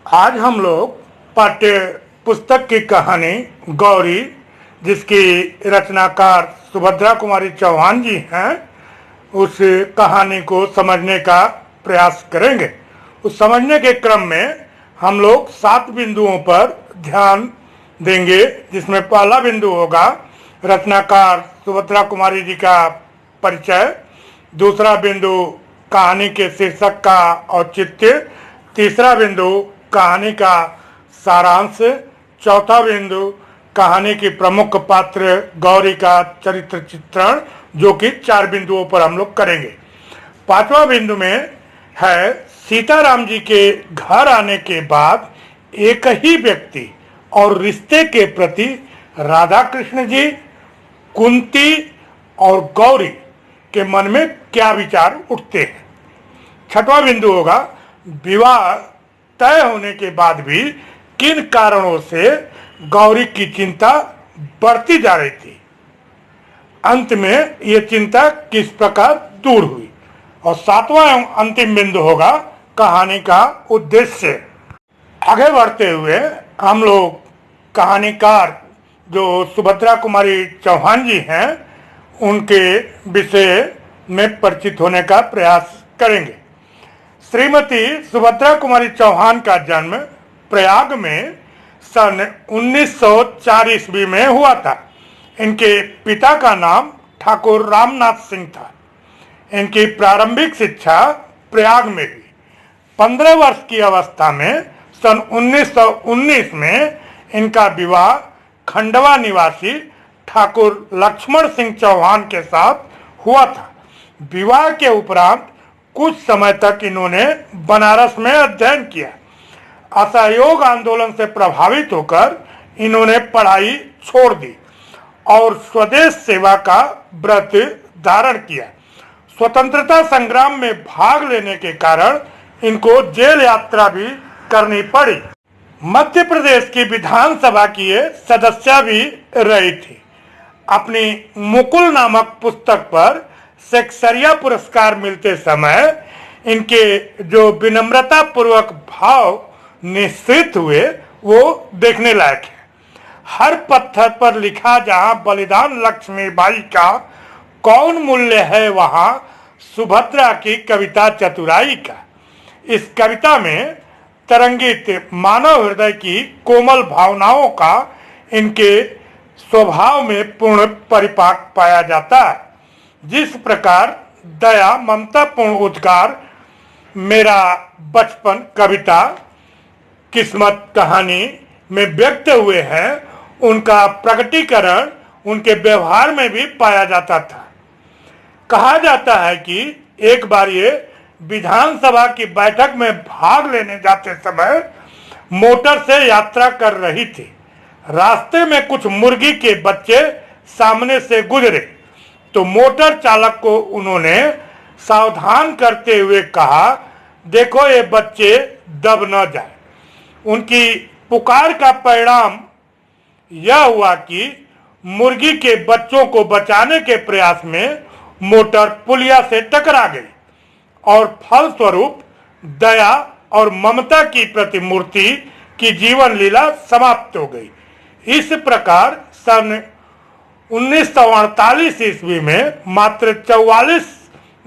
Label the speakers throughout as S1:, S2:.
S1: आज हम लोग पाठ्य पुस्तक की कहानी गौरी, जिसकी रचनाकार सुभद्रा कुमारी चौहान जी हैं, उस कहानी को समझने का प्रयास करेंगे। उस समझने के क्रम में हम लोग 7 बिंदुओं पर ध्यान देंगे, जिसमें पहला बिंदु होगा रचनाकार सुभद्रा कुमारी जी का परिचय, दूसरा बिंदु कहानी के शीर्षक का औचित्य, तीसरा बिंदु कहानी का सारांश, चौथा बिंदु कहानी की प्रमुख पात्र गौरी का चरित्र चित्रण, जो कि 4 बिंदुओं पर हम लोग करेंगे। 5वां बिंदु में है सीताराम जी के घर आने के बाद एक ही व्यक्ति और रिश्ते के प्रति राधा कृष्ण जी, कुंती और गौरी के मन में क्या विचार उठते हैं। 6वां बिंदु होगा विवाह तय होने के बाद भी किन कारणों से गौरी की चिंता बढ़ती जा रही थी, अंत में ये चिंता किस प्रकार दूर हुई। और 7वां एवं अंतिम बिंदु होगा कहानी का उद्देश्य। आगे बढ़ते हुए हम लोग कहानीकार जो सुभद्रा कुमारी चौहान जी हैं, उनके विषय में परिचित होने का प्रयास करेंगे। श्रीमती सुभद्रा कुमारी चौहान का जन्म प्रयाग में सन 1904 ईस्वी में हुआ था। इनके पिता का नाम ठाकुर रामनाथ सिंह था। इनकी प्रारंभिक शिक्षा प्रयाग में हुई। 15 वर्ष की अवस्था में सन 1919 में इनका विवाह खंडवा निवासी ठाकुर लक्ष्मण सिंह चौहान के साथ हुआ था। विवाह के उपरांत कुछ समय तक इन्होंने बनारस में अध्ययन किया। असहयोग आंदोलन से प्रभावित होकर इन्होंने पढ़ाई छोड़ दी और स्वदेश सेवा का व्रत धारण किया। स्वतंत्रता संग्राम में भाग लेने के कारण इनको जेल यात्रा भी करनी पड़ी। मध्य प्रदेश की विधानसभा की ये सदस्य भी रही थी। अपनी मुकुल नामक पुस्तक पर शेक्सपियर पुरस्कार मिलते समय इनके जो विनम्रता पूर्वक भाव निश्चित हुए, वो देखने लायक है। हर पत्थर पर लिखा जहां बलिदान लक्ष्मीबाई का कौन मूल्य है, वहां सुभद्रा की कविता चतुराई का। इस कविता में तरंगित मानव हृदय की कोमल भावनाओं का इनके स्वभाव में पूर्ण परिपाक पाया जाता है। जिस प्रकार दया, ममता पूर्ण उद्गार मेरा बचपन कविता, किस्मत कहानी में व्यक्त हुए हैं, उनका प्रकटीकरण उनके व्यवहार में भी पाया जाता था। कहा जाता है कि एक बार ये विधानसभा की बैठक में भाग लेने जाते समय मोटर से यात्रा कर रही थी। रास्ते में कुछ मुर्गी के बच्चे सामने से गुजरे तो मोटर चालक को उन्होंने सावधान करते हुए कहा, देखो ये बच्चे दब न जाए। उनकी पुकार का परिणाम यह हुआ कि मुर्गी के बच्चों को बचाने के प्रयास में मोटर पुलिया से टकरा गई और फलस्वरूप दया और ममता की प्रतिमूर्ति की जीवन लीला समाप्त हो गई। इस प्रकार सन 1948 ईस्वी में मात्र 44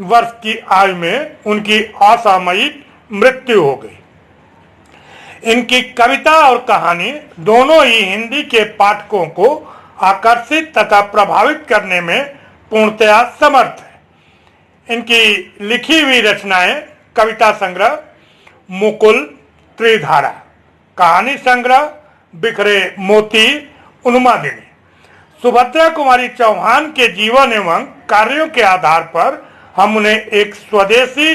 S1: वर्ष की आयु में उनकी असामयिक मृत्यु हो गई। इनकी कविता और कहानी दोनों ही हिंदी के पाठकों को आकर्षित तथा प्रभावित करने में पूर्णतया समर्थ है। इनकी लिखी हुई रचनाएं कविता संग्रह मुकुल, त्रिधारा, कहानी संग्रह बिखरे मोती, उन्मादिनी। सुभद्रा कुमारी चौहान के जीवन एवं कार्यों के आधार पर हम उन्हें एक स्वदेशी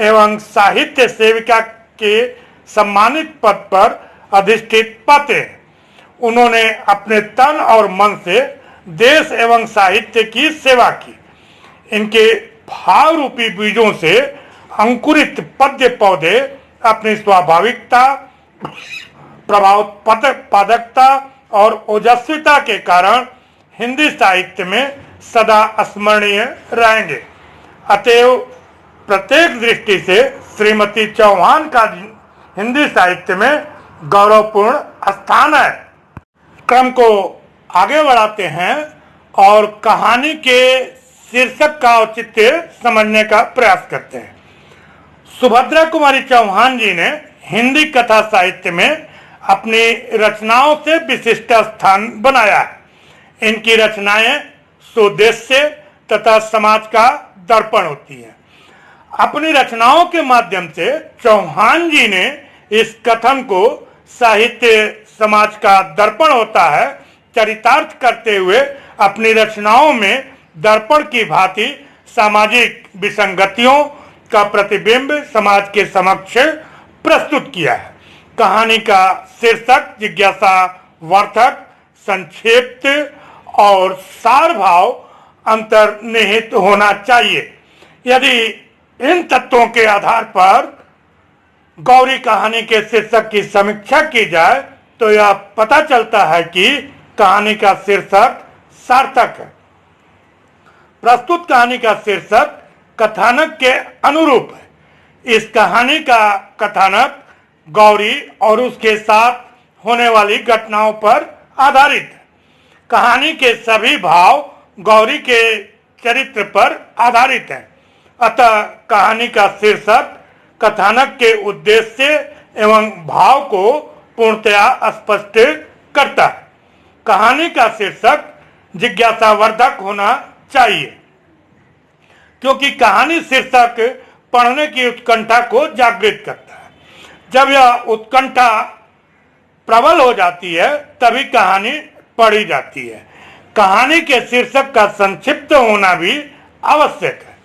S1: एवं साहित्य सेविका के सम्मानित पद पर अधिष्ठित पाते हैं। उन्होंने अपने तन और मन से देश एवं साहित्य की सेवा की। इनके भाव रूपी बीजों से अंकुरित पद्य पौधे अपनी स्वाभाविकता, प्रभावोत्पादकता और ओजस्विता के कारण हिंदी साहित्य में सदा स्मरणीय रहेंगे। अतएव प्रत्येक दृष्टि से श्रीमती चौहान का हिंदी साहित्य में गौरवपूर्ण स्थान है। क्रम को आगे बढ़ाते हैं और कहानी के शीर्षक का औचित्य समझने का प्रयास करते हैं। सुभद्रा कुमारी चौहान जी ने हिंदी कथा साहित्य में अपनी रचनाओं से विशिष्ट स्थान बनाया है। इनकी रचनाएं सुदेश्य तथा समाज का दर्पण होती हैं। अपनी रचनाओं के माध्यम से चौहान जी ने इस कथन को साहित्य समाज का दर्पण होता है चरितार्थ करते हुए अपनी रचनाओं में दर्पण की भांति सामाजिक विसंगतियों का प्रतिबिंब समाज के समक्ष प्रस्तुत किया है। कहानी का शीर्षक जिज्ञासा वर्धक, संक्षिप्त और सारभाव अंतर्निहित होना चाहिए। यदि इन तत्वों के आधार पर गौरी कहानी के शीर्षक की समीक्षा की जाए तो यह पता चलता है कि कहानी का शीर्षक सार्थक है। प्रस्तुत कहानी का शीर्षक कथानक के अनुरूप है। इस कहानी का कथानक गौरी और उसके साथ होने वाली घटनाओं पर आधारित है। कहानी के सभी भाव गौरी के चरित्र पर आधारित हैं। अतः कहानी का शीर्षक कथानक के उद्देश्य एवं भाव को पूर्णतया स्पष्ट करता है। कहानी का शीर्षक जिज्ञासावर्धक होना चाहिए क्योंकि कहानी शीर्षक पढ़ने की उत्कंठा को जागृत करता है। जब यह उत्कंठा प्रबल हो जाती है तभी कहानी पढ़ी जाती है। कहानी के शीर्षक का संक्षिप्त होना भी आवश्यक है।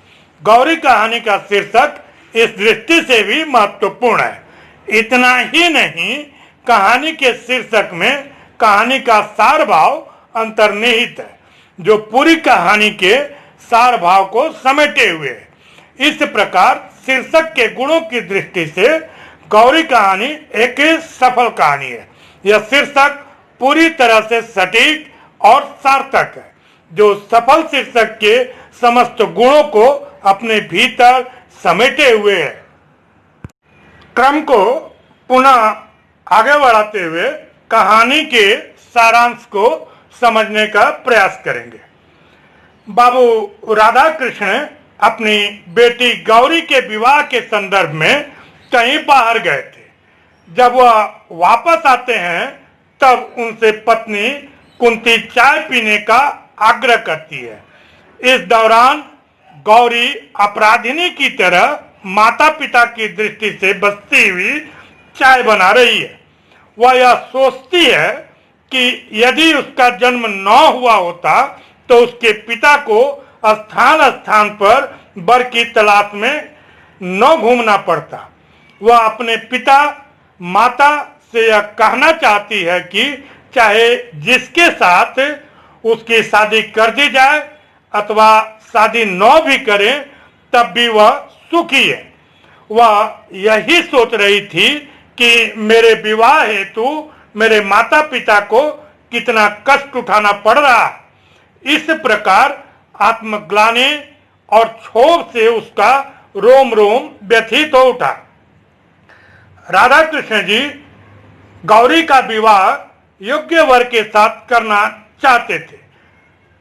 S1: गौरी कहानी का शीर्षक इस दृष्टि से भी महत्वपूर्ण है। इतना ही नहीं, कहानी के शीर्षक में कहानी का सार भाव अंतर्निहित है जो पूरी कहानी के सार भाव को समेटे हुए है। इस प्रकार शीर्षक के गुणों की दृष्टि से गौरी कहानी एक सफल कहानी है। यह शीर्षक पूरी तरह से सटीक और सार्थक है जो सफल शीर्षक के समस्त गुणों को अपने भीतर समेटे हुए है। क्रम को पुनः आगे बढ़ाते हुए कहानी के सारांश को समझने का प्रयास करेंगे। बाबू राधा कृष्ण अपनी बेटी गौरी के विवाह के संदर्भ में कहीं बाहर गए थे। जब वह वापस आते हैं तब उनसे पत्नी कुंती चाय पीने का आग्रह करती है। इस दौरान गौरी अपराधिनी की तरह माता पिता की दृष्टि से बचती हुई चाय बना रही है। वह यह सोचती है कि यदि उसका जन्म न हुआ होता तो उसके पिता को स्थान स्थान पर वर की तलाश में न घूमना पड़ता। वह अपने पिता माता से यह कहना चाहती है कि चाहे जिसके साथ उसकी शादी कर दी जाए अथवा शादी न भी करें तब भी वह सुखी है। वह यही सोच रही थी कि मेरे विवाह हेतु मेरे माता पिता को कितना कष्ट उठाना पड़ रहा है। इस प्रकार आत्मग्लानि और क्षोभ से उसका रोम रोम व्यथित हो उठा। राधा कृष्ण जी गौरी का विवाह योग्य वर के साथ करना चाहते थे,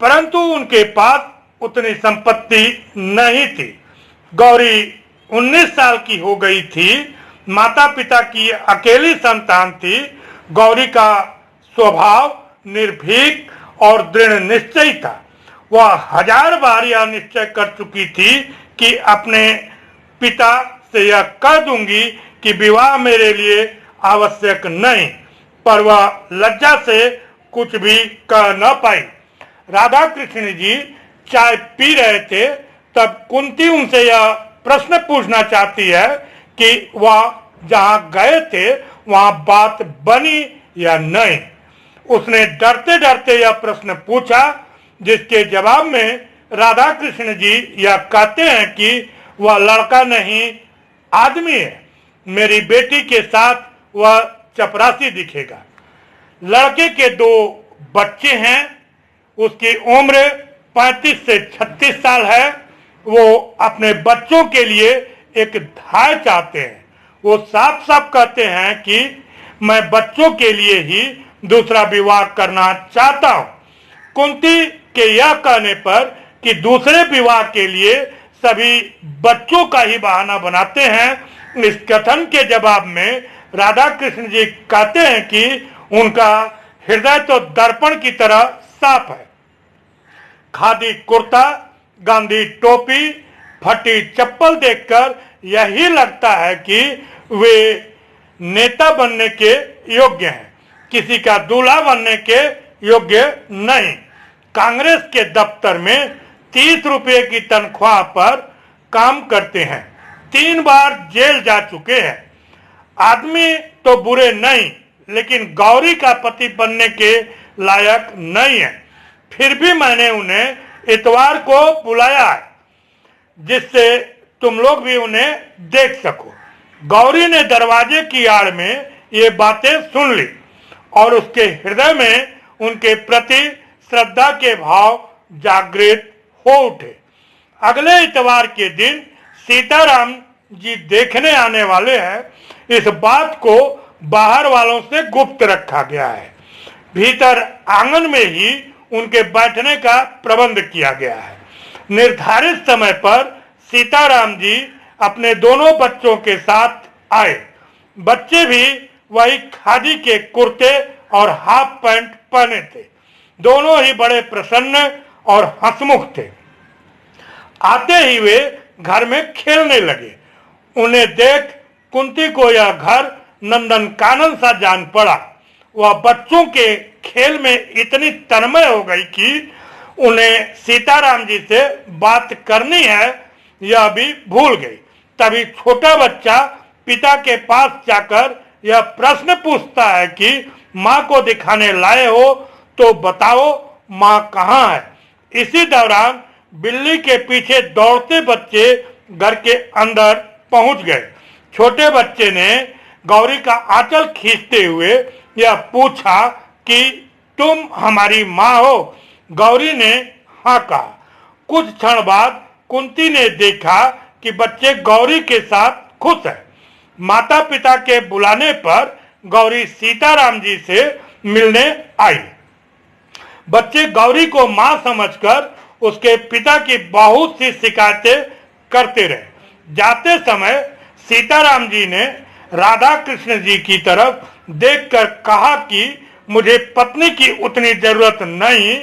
S1: परंतु उनके पास उतनी संपत्ति नहीं थी। गौरी 19 साल की हो गई थी। माता पिता की अकेली संतान थी। गौरी का स्वभाव निर्भीक और दृढ़ निश्चयी था। वह 1000 बार यह निश्चय कर चुकी थी कि अपने पिता से यह कह दूंगी कि विवाह मेरे लिए आवश्यक नहीं, पर वह लज्जा से कुछ भी कह न पाई। राधा कृष्ण जी चाय पी रहे थे तब कुंती उनसे यह प्रश्न पूछना चाहती है कि वह जहां गए थे वहां बात बनी या नहीं। उसने डरते डरते यह प्रश्न पूछा, जिसके जवाब में राधा कृष्ण जी यह कहते हैं कि वह लड़का नहीं आदमी है। मेरी बेटी के साथ वह चपरासी दिखेगा। लड़के के 2 बच्चे हैं। उसकी उम्र 35 से 36 साल है। वो अपने बच्चों के लिए एक धाय चाहते हैं। वो साफ साफ कहते हैं कि मैं बच्चों के लिए ही दूसरा विवाह करना चाहता हूं। कुंती के यह कहने पर कि दूसरे विवाह के लिए सभी बच्चों का ही बहाना बनाते हैं, इस कथन के जवाब में राधा कृष्ण जी कहते हैं कि उनका हृदय तो दर्पण की तरह साफ है। खादी कुर्ता, गांधी टोपी, फटी चप्पल देखकर यही लगता है कि वे नेता बनने के योग्य हैं, किसी का दूल्हा बनने के योग्य नहीं। कांग्रेस के दफ्तर में 30 रुपए की तनख्वाह पर काम करते हैं, 3 बार जेल जा चुके हैं। आदमी तो बुरे नहीं, लेकिन गौरी का पति बनने के लायक नहीं है। फिर भी मैंने उन्हें इतवार को बुलाया है, जिससे तुम लोग भी उन्हें देख सको। गौरी ने दरवाजे की आड़ में ये बातें सुन ली और उसके हृदय में उनके प्रति श्रद्धा के भाव जागृत हो उठे। अगले इतवार के दिन सीताराम जी देखने आने वाले हैं, इस बात को बाहर वालों से गुप्त रखा गया है। भीतर आंगन में ही उनके बैठने का प्रबंध किया गया है। निर्धारित समय पर सीताराम जी अपने दोनों बच्चों के साथ आए। बच्चे भी वही खादी के कुर्ते और हाफ पैंट पहने थे। दोनों ही बड़े प्रसन्न और हंसमुख थे। आते ही वे घर में खेलने लगे। उन्हें देख कुंती को यह घर नंदन कानन सा जान पड़ा। वह बच्चों के खेल में इतनी तन्मय हो गई कि उन्हें सीताराम जी से बात करनी है यह भी भूल गई। तभी छोटा बच्चा पिता के पास जाकर यह प्रश्न पूछता है कि माँ को दिखाने लाए हो तो बताओ माँ कहाँ है। इसी दौरान बिल्ली के पीछे दौड़ते बच्चे घर के अंदर पहुंच गए। छोटे बच्चे ने गौरी का आंचल खींचते हुए यह पूछा कि तुम हमारी माँ हो। गौरी ने हाँ कहा। कुछ क्षण बाद कुंती ने देखा कि बच्चे गौरी के साथ खुश है। माता पिता के बुलाने पर गौरी सीताराम जी से मिलने आई। बच्चे गौरी को मां समझकर उसके पिता की बहुत सी शिकायतें करते रहे। जाते समय सीताराम जी ने राधा कृष्ण जी की तरफ देखकर कहा कि मुझे पत्नी की उतनी जरूरत नहीं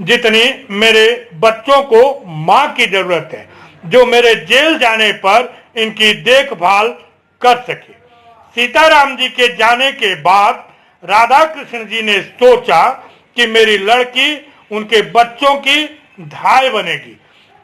S1: जितनी मेरे बच्चों को मां की जरूरत है, जो मेरे जेल जाने पर इनकी देखभाल कर सके। सीताराम जी के जाने के बाद राधा कृष्ण जी ने सोचा कि मेरी लड़की उनके बच्चों की धाय बनेगी।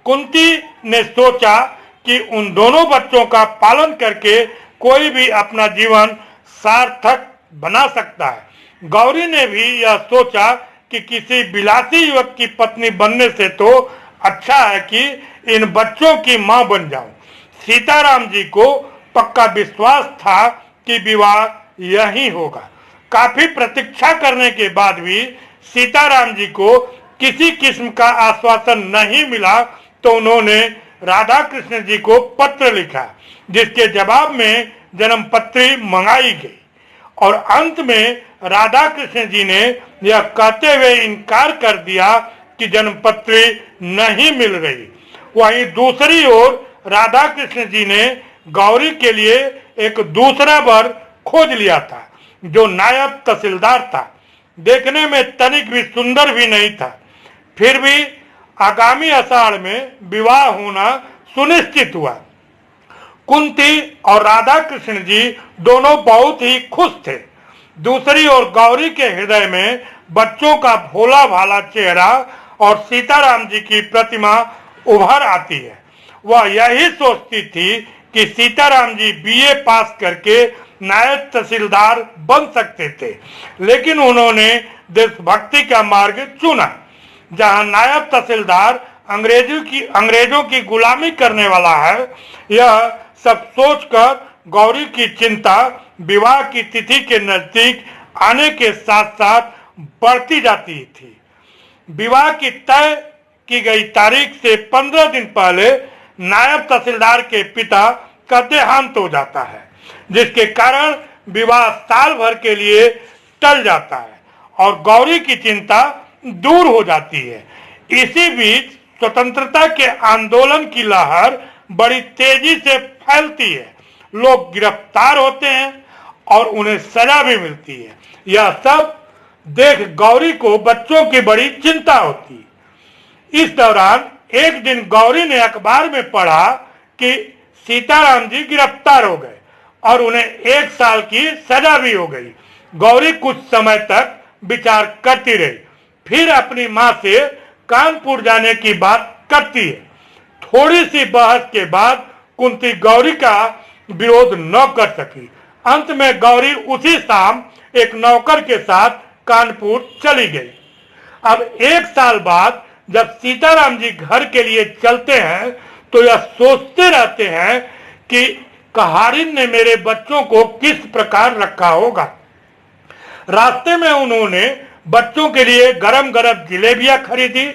S1: कुंती ने सोचा कि उन दोनों बच्चों का पालन करके कोई भी अपना जीवन सार्थक बना सकता है। गौरी ने भी यह सोचा कि किसी विलासी युवक की पत्नी बनने से तो अच्छा है कि इन बच्चों की मां बन जाऊं। सीताराम जी को पक्का विश्वास था कि विवाह यही होगा। काफी प्रतीक्षा करने के बाद भी सीताराम जी को किसी किस्म का आश्वासन नहीं मिला, तो उन्होंने राधा कृष्ण जी को पत्र लिखा, जिसके जवाब में जन्म पत्री मंगाई गई और अंत में राधा कृष्ण जी ने यह कहते हुए इनकार कर दिया कि जन्म पत्री नहीं मिल रही। वहीं दूसरी ओर राधा कृष्ण जी ने गौरी के लिए एक दूसरा वर खोज लिया था, जो नायब तहसीलदार था। देखने में तनिक भी सुंदर भी नहीं था। फिर भी आगामी आषाढ़ में विवाह होना सुनिश्चित हुआ। कुंती और राधा कृष्ण जी दोनों बहुत ही खुश थे। दूसरी ओर गौरी के हृदय में बच्चों का भोला भाला चेहरा और सीताराम जी की प्रतिमा उभर आती है। वह यही सोचती थी कि सीताराम जी बीए पास करके नायब तहसीलदार बन सकते थे, लेकिन उन्होंने देशभक्ति का मार्ग चुना, जहां नायब तहसीलदार अंग्रेजों की गुलामी करने वाला है। यह सब सोचकर गौरी की चिंता विवाह की तिथि के नजदीक आने के साथ साथ बढ़ती जाती थी। विवाह की तय की गई तारीख से 15 दिन पहले नायब तहसीलदार के पिता का देहांत हो जाता है। जिसके कारण विवाह साल भर के लिए टल जाता है और गौरी की चिंता दूर हो जाती है। इसी बीच स्वतंत्रता के आंदोलन की लहर बड़ी तेजी से फैलती है। लोग गिरफ्तार होते हैं और उन्हें सजा भी मिलती है। यह सब देख गौरी को बच्चों की बड़ी चिंता होती है। इस दौरान एक दिन गौरी ने अखबार में पढ़ा कि सीताराम जी गिरफ्तार हो गए और उन्हें 1 साल की सजा भी हो गई। गौरी कुछ समय तक विचार करती रही, फिर अपनी मां से कानपुर जाने की बात करती है। थोड़ी सी बहस के बाद कुंती गौरी का विरोध न कर सकी। अंत में गौरी उसी शाम एक नौकर के साथ कानपुर चली गई। अब 1 साल बाद जब सीताराम जी घर के लिए चलते हैं तो यह सोचते रहते हैं कि कहारिन ने मेरे बच्चों को किस प्रकार रखा होगा। रास्ते में उन्होंने बच्चों के लिए गरम गरम जलेबियां खरीदी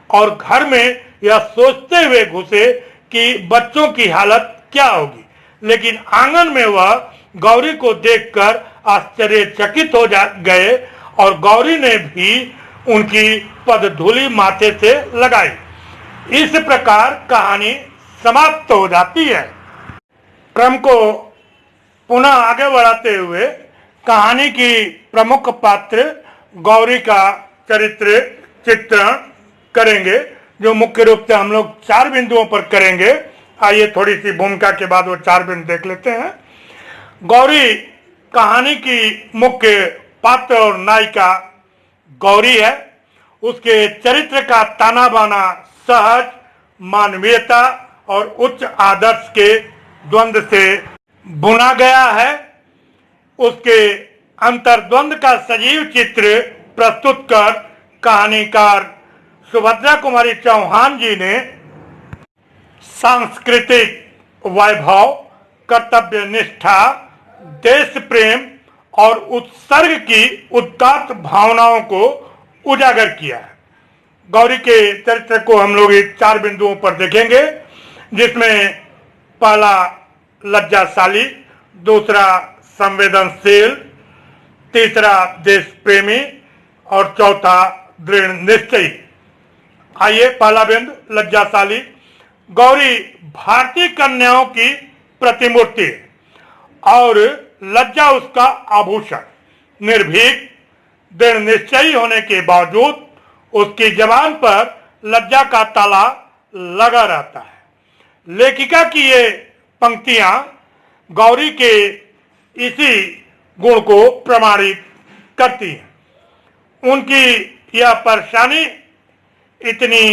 S1: और घर में यह सोचते हुए घुसे कि बच्चों की हालत क्या होगी, लेकिन आंगन में वह गौरी को देखकर आश्चर्यचकित हो गए और गौरी ने भी उनकी पदधूलि माथे से लगाई। इस प्रकार कहानी समाप्त हो जाती है। क्रम को पुनः आगे बढ़ाते हुए कहानी की प्रमुख पात्र गौरी का चरित्र चित्रण करेंगे, जो मुख्य रूप से हम लोग 4 बिंदुओं पर करेंगे। आइए थोड़ी सी भूमिका के बाद वो 4 बिंदु देख लेते हैं। गौरी कहानी की मुख्य पात्र और नायिका गौरी है। उसके चरित्र का ताना बाना सहज, मानवीयता और उच्च आदर्श के द्वंद्व से बुना गया है। उसके अंतर्द्वंद का सजीव चित्र प्रस्तुत कर कहानीकार सुभद्रा कुमारी चौहान जी ने सांस्कृतिक वैभव, कर्तव्य निष्ठा, देश प्रेम और उत्सर्ग की उदात्त भावनाओं को उजागर किया है। गौरी के चरित्र को हम लोग 4 बिंदुओं पर देखेंगे, जिसमें पहला लज्जाशाली, दूसरा संवेदनशील, तीसरा देश प्रेमी और चौथा दृढ़ निश्चयी। आइए पहला बिंदु लज्जाशाली। गौरी भारतीय कन्याओं की प्रतिमूर्ति और लज्जा उसका आभूषण। निर्भीक, दृढ़ निश्चयी होने के बावजूद उसकी जबान पर लज्जा का ताला लगा रहता है। लेखिका की ये पंक्तियां गौरी के इसी गुण को प्रमाणित करती हैं। उनकी यह परेशानी, इतनी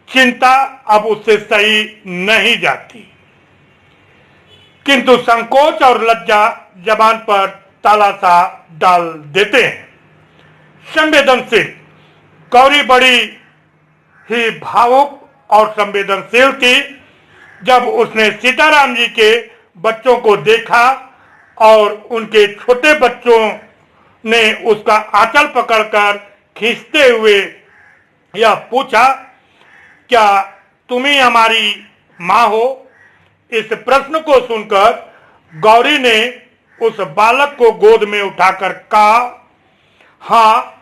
S1: चिंता अब उससे सही नहीं जाती, किंतु संकोच और लज्जा जबान पर ताला सा डाल देते हैं। संवेदनशील। गौरी बड़ी ही भावुक और संवेदनशील थी। जब उसने सीताराम जी के बच्चों को देखा और उनके छोटे बच्चों ने उसका आंचल पकड़कर खींचते हुए यह पूछा, क्या तुम ही हमारी माँ हो? इस प्रश्न को सुनकर गौरी ने उस बालक को गोद में उठाकर कहा, हाँ।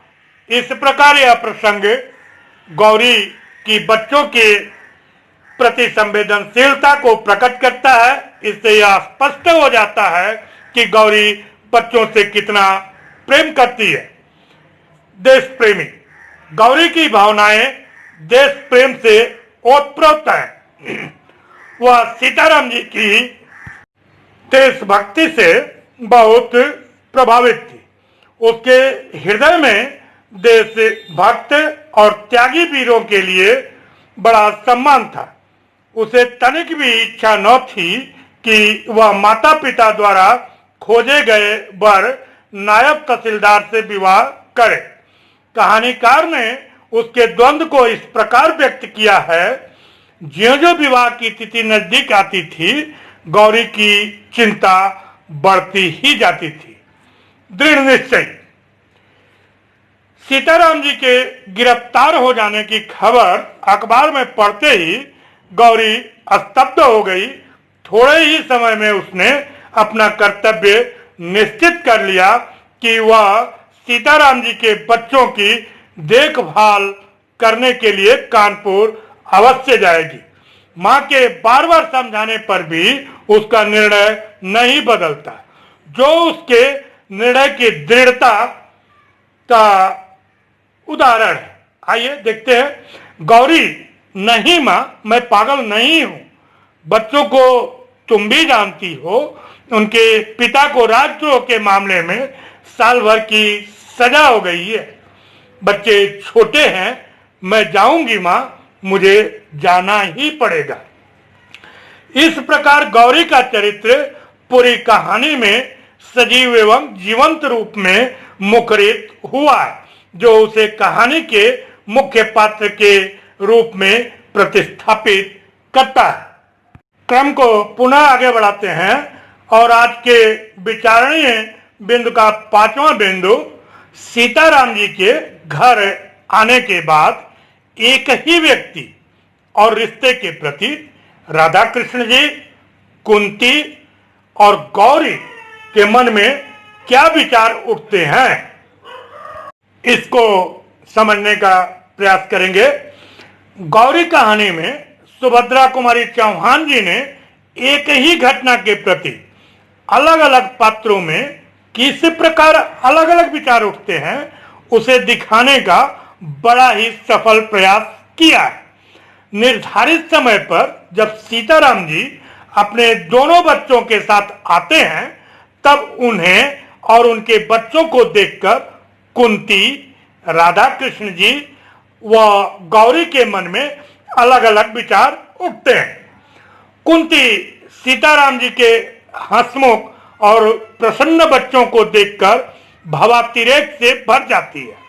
S1: इस प्रकार यह प्रसंग गौरी की बच्चों के प्रति संवेदनशीलता को प्रकट करता है। इससे यह स्पष्ट हो जाता है कि गौरी बच्चों से कितना प्रेम करती है। देश प्रेमी। गौरी की भावनाएं देश प्रेम से ओतप्रोत हैं। वह सीताराम जी की देशभक्ति से बहुत प्रभावित थी। उसके हृदय में देशभक्त और त्यागी वीरों के लिए बड़ा सम्मान था। उसे तनिक भी इच्छा न थी कि वह माता पिता द्वारा खोजे गए वर नायब तहसीलदार से विवाह करे। कहानीकार ने उसके द्वंद्व को इस प्रकार व्यक्त किया है, ज्यों-ज्यों विवाह की तिथि नजदीक आती थी, गौरी की चिंता बढ़ती ही जाती थी। दृढ़ निश्चय। सीताराम जी के गिरफ्तार हो जाने की खबर अखबार में पढ़ते ही गौरी स्तब्ध हो गई। थोड़े ही समय में उसने अपना कर्तव्य निश्चित कर लिया कि वह सीताराम जी के बच्चों की देखभाल करने के लिए कानपुर अवश्य जाएगी। मां के बार बार समझाने पर भी उसका निर्णय नहीं बदलता, जो उसके निर्णय की दृढ़ता का उदाहरण है। आइए देखते हैं। गौरी, नहीं मां, मैं पागल नहीं हूं। बच्चों को तुम भी जानती हो, उनके पिता को राजद्रोह के मामले में साल भर की सजा हो गई है। बच्चे छोटे हैं, मैं जाऊंगी मां, मुझे जाना ही पड़ेगा। इस प्रकार गौरी का चरित्र पूरी कहानी में सजीव एवं जीवंत रूप में मुखरित हुआ है, जो उसे कहानी के मुख्य पात्र के रूप में प्रतिस्थापित करता है। क्रम को पुनः आगे बढ़ाते हैं और आज के विचारणीय बिंदु का 5वां बिंदु, सीताराम जी के घर आने के बाद एक ही व्यक्ति और रिश्ते के प्रति राधा कृष्ण जी, कुंती और गौरी के मन में क्या विचार उठते हैं, इसको समझने का प्रयास करेंगे। गौरी कहानी में सुभद्रा कुमारी चौहान जी ने एक ही घटना के प्रति अलग अलग पात्रों में किस प्रकार अलग अलग विचार उठते हैं, उसे दिखाने का बड़ा ही सफल प्रयास किया है। निर्धारित समय पर जब सीताराम जी अपने दोनों बच्चों के साथ आते हैं, तब उन्हें और उनके बच्चों को देखकर कुंती, राधा कृष्ण जी व गौरी के मन में अलग अलग विचार उठते हैं। कुंती सीताराम जी के हंसमुख और प्रसन्न बच्चों को देखकर भावातिरेक से भर जाती है।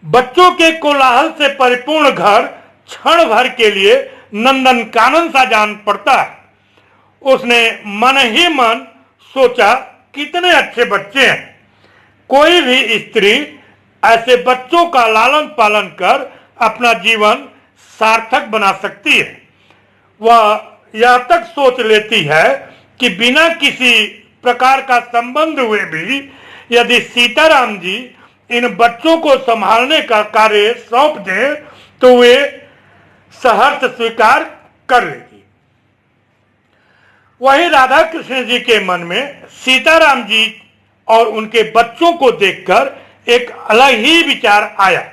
S1: बच्चों के कोलाहल से परिपूर्ण घर क्षण भर के लिए नंदन कानन सा जान पड़ता है। उसने मन ही मन सोचा, कितने अच्छे बच्चे हैं। कोई भी स्त्री ऐसे बच्चों का लालन पालन कर अपना जीवन सार्थक बना सकती है। वह यह तक सोच लेती है कि बिना किसी प्रकार का संबंध हुए भी यदि सीताराम जी इन बच्चों को संभालने का कार्य सौंप दें तो वे सहर्ष स्वीकार कर लेगी। वहीं राधा कृष्ण जी के मन में सीताराम जी और उनके बच्चों को देखकर एक अलग ही विचार आया।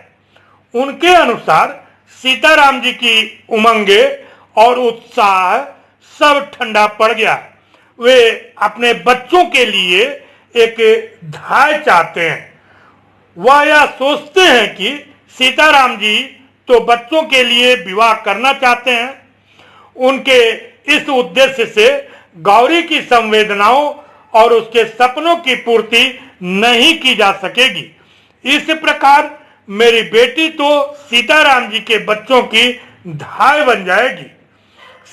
S1: उनके अनुसार सीताराम जी की उमंगे और उत्साह सब ठंडा पड़ गया। वे अपने बच्चों के लिए एक धाय चाहते हैं। वह यह सोचते हैं कि सीताराम जी तो बच्चों के लिए विवाह करना चाहते हैं। उनके इस उद्देश्य से गौरी की संवेदनाओं और उसके सपनों की पूर्ति नहीं की जा सकेगी। इस प्रकार मेरी बेटी तो सीताराम जी के बच्चों की धाय बन जाएगी।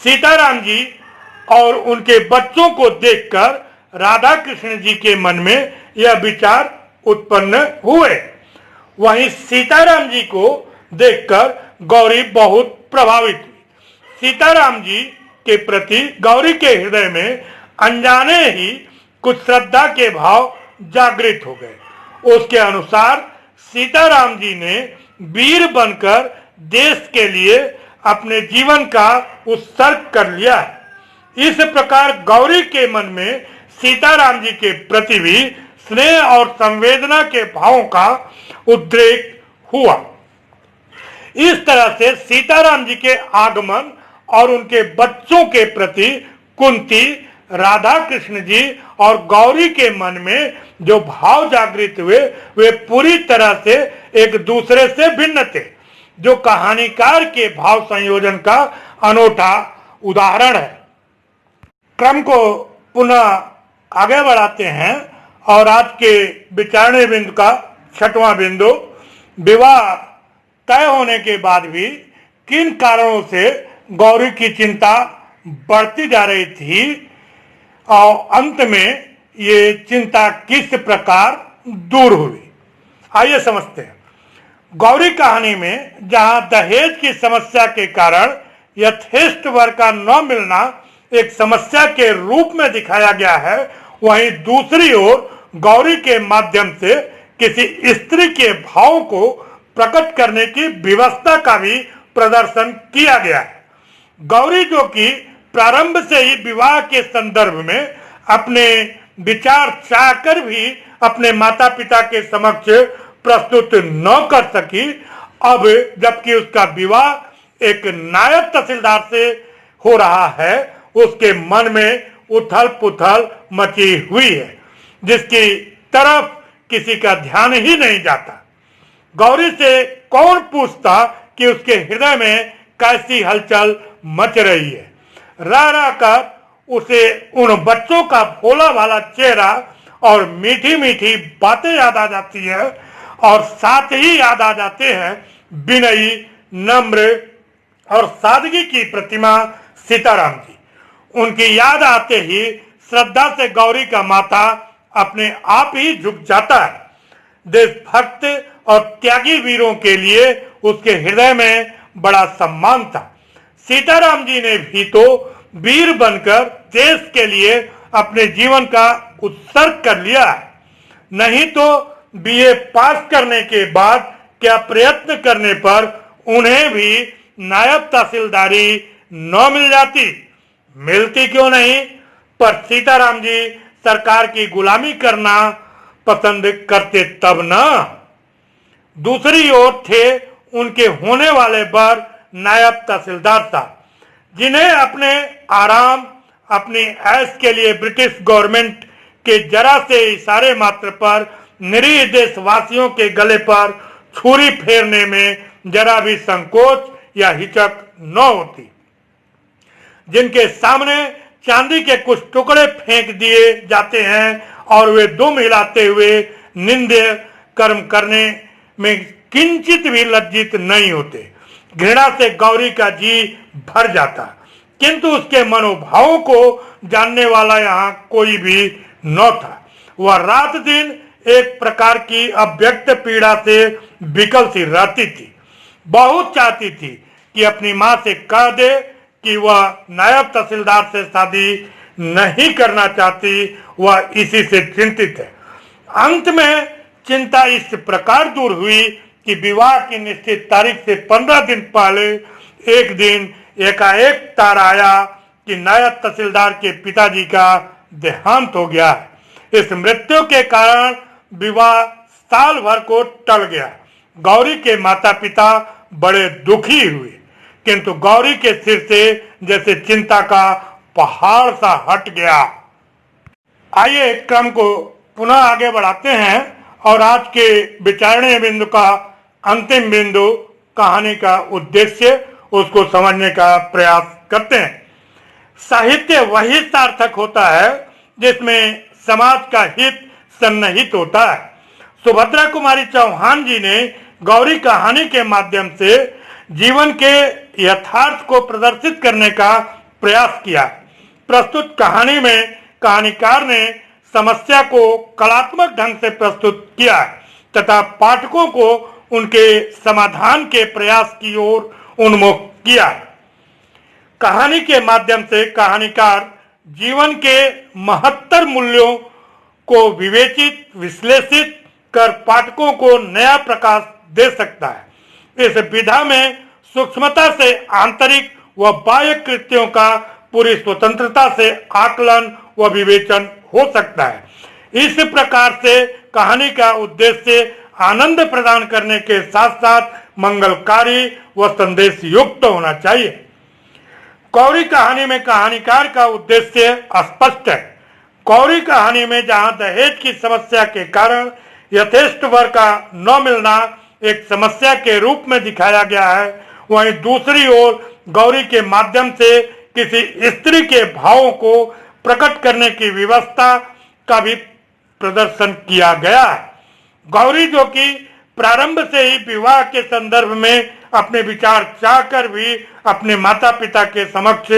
S1: सीताराम जी और उनके बच्चों को देखकर राधा कृष्ण जी के मन में यह विचार उत्पन्न हुए। वहीं सीताराम जी को देखकर गौरी बहुत प्रभावित हुई। सीताराम जी के प्रति गौरी के हृदय में अनजाने ही कुछ श्रद्धा के भाव जागृत हो गए। उसके अनुसार सीताराम जी ने वीर बनकर देश के लिए अपने जीवन का उत्सर्ग कर लिया। इस प्रकार गौरी के मन में सीताराम जी के प्रति भी स्नेह और संवेदना के भावों का उद्रेक हुआ। इस तरह से सीताराम जी के आगमन और उनके बच्चों के प्रति कुंती, राधा कृष्ण जी और गौरी के मन में जो भाव जागृत हुए वे पूरी तरह से एक दूसरे से भिन्न थे, जो कहानीकार के भाव संयोजन का अनोखा उदाहरण है। क्रम को पुनः आगे बढ़ाते हैं और आज के विचारणीय बिंदु का 6वां बिंदु, विवाह तय होने के बाद भी किन कारणों से गौरी की चिंता बढ़ती जा रही थी और अंत में ये चिंता किस प्रकार दूर हुई, आइए समझते हैं। गौरी कहानी में जहां दहेज की समस्या के कारण यथेष्ट वर का न मिलना एक समस्या के रूप में दिखाया गया है, वहीं दूसरी ओर गौरी के माध्यम से किसी स्त्री के भाव को प्रकट करने की व्यवस्था का भी प्रदर्शन किया गया है। गौरी जो कि प्रारंभ से ही विवाह के संदर्भ में अपने विचार चाहकर भी अपने माता पिता के समक्ष प्रस्तुत न कर सकी, अब जबकि उसका विवाह एक नायब तहसीलदार से हो रहा है, उसके मन में उथल पुथल मची हुई है, जिसकी तरफ किसी का ध्यान ही नहीं जाता। गौरी से कौन पूछता कि उसके हृदय में कैसी हलचल मच रही है। रह रह कर उसे उन बच्चों का भोला भाला चेहरा और मीठी मीठी बातें याद आ जाती है, और साथ ही याद आ जाते हैं विनयी, नम्र और सादगी की प्रतिमा सीताराम जी। उनकी याद आते ही श्रद्धा से गौरी का माथा अपने आप ही झुक जाता है। देशभक्त और त्यागी वीरों के लिए उसके हृदय में बड़ा सम्मान था। सीताराम जी ने भी तो वीर बनकर देश के लिए अपने जीवन का उत्सर्ग कर लिया है। नहीं तो बीए पास करने के बाद क्या प्रयत्न करने पर उन्हें भी नायब तहसीलदारी न मिल जाती? मिलती क्यों नहीं, पर सीताराम जी सरकार की गुलामी करना पसंद करते तब न। दूसरी ओर थे उनके होने वाले वर नायब तहसीलदार साहब, जिन्हें अपने आराम, अपनी ऐश के लिए ब्रिटिश गवर्नमेंट के जरा से इशारे मात्र पर निरीह देशवासियों के गले पर छुरी फेरने में जरा भी संकोच या हिचक न होती, जिनके सामने चांदी के कुछ टुकड़े फेंक दिए जाते हैं और वे दुम हिलाते हुए निंदे कर्म करने में किंचित भी लज्जित नहीं होते। घृणा से गौरी का जी भर जाता, किंतु उसके मनोभावों को जानने वाला यहाँ कोई भी न था। वह रात दिन एक प्रकार की अव्यक्त पीड़ा से विकल सी रहती थी। बहुत चाहती थी कि अपनी माँ से कह दे कि वह नायब तहसीलदार से शादी नहीं करना चाहती, वह इसी से चिंतित है। अंत में चिंता इस प्रकार दूर हुई कि विवाह की निश्चित तारीख से 15 दिन पहले एक दिन एकाएक तार आया कि नायब तहसीलदार के पिताजी का देहांत हो गया। इस मृत्यु के कारण विवाह साल भर को टल गया। गौरी के माता पिता बड़े दुखी हुए, किंतु गौरी के सिर से जैसे चिंता का पहाड़ सा हट गया। आइए क्रम को पुनः आगे बढ़ाते हैं और आज के विचारणीय बिंदु का अंतिम बिंदु, कहानी का उद्देश्य, उसको समझने का प्रयास करते हैं। साहित्य वही सार्थक होता है जिसमें समाज का हित सन्निहित होता है। सुभद्रा कुमारी चौहान जी ने गौरी कहानी के माध्यम से जीवन के यथार्थ को प्रदर्शित करने का प्रयास किया। प्रस्तुत कहानी में कहानीकार ने समस्या को कलात्मक ढंग से प्रस्तुत किया तथा पाठकों को उनके समाधान के प्रयास की ओर उन्मुख किया। कहानी के माध्यम से कहानीकार जीवन के महत्तर मूल्यों को विवेचित, विश्लेषित कर पाठकों को नया प्रकाश दे सकता है। इस विधा में सूक्ष्मता से आंतरिक व बाह्य कृत्यों का पूरी स्वतंत्रता से आकलन व विवेचन हो सकता है। इस प्रकार से कहानी का उद्देश्य आनंद प्रदान करने के साथ साथ मंगलकारी व संदेश युक्त होना चाहिए। गौरी कहानी में कहानीकार का उद्देश्य स्पष्ट है। गौरी कहानी में जहां दहेज की समस्या के कारण यथेष्ट वर का न मिलना एक समस्या के रूप में दिखाया गया है, वहीं दूसरी ओर गौरी के माध्यम से किसी स्त्री के भावों को प्रकट करने की व्यवस्था का भी प्रदर्शन किया गया है। गौरी जो कि प्रारंभ से ही विवाह के संदर्भ में अपने विचार चाहकर भी अपने माता पिता के समक्ष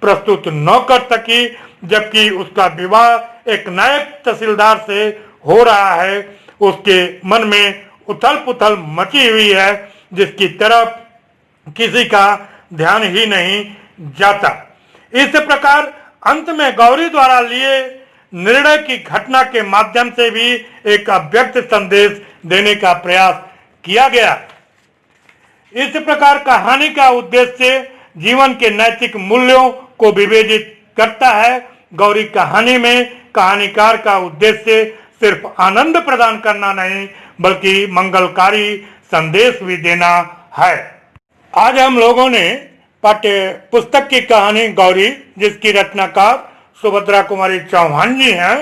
S1: प्रस्तुत न कर सकी, जबकि उसका विवाह एक नायब तहसीलदार से हो रहा है, उसके मन में उथल पुथल मची हुई है, जिसकी तरफ किसी का ध्यान ही नहीं जाता। इस प्रकार अंत में गौरी द्वारा लिए निर्णय की घटना के माध्यम से भी एक अव्यक्त संदेश देने का प्रयास किया गया। इस प्रकार कहानी का उद्देश्य जीवन के नैतिक मूल्यों को विवेचित करता है। गौरी कहानी में कहानीकार का उद्देश्य सिर्फ आनंद प्रदान करना नहीं बल्कि मंगलकारी संदेश भी देना है। आज हम लोगों ने पाठ्य पुस्तक की कहानी गौरी, जिसकी रचनाकार सुभद्रा कुमारी चौहान जी हैं,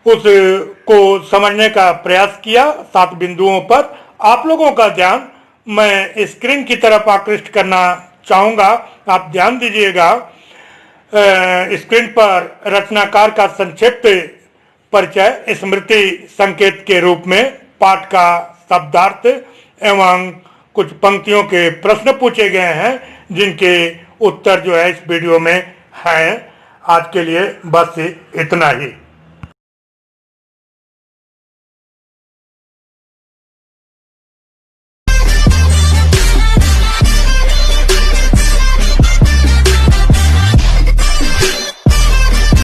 S1: उसको समझने का प्रयास किया 7 बिंदुओं पर। आप लोगों का ध्यान मैं स्क्रीन की तरफ आकृष्ट करना चाहूँगा, आप ध्यान दीजिएगा। स्क्रीन पर रचनाकार का संक्षिप्त परिचय, स्मृति संकेत के रूप में पाठ का शब्दार्थ एवं कुछ पंक्तियों के प्रश्न पूछे गए हैं, जिनके उत्तर जो है इस वीडियो में हैं। आज के लिए बस इतना ही।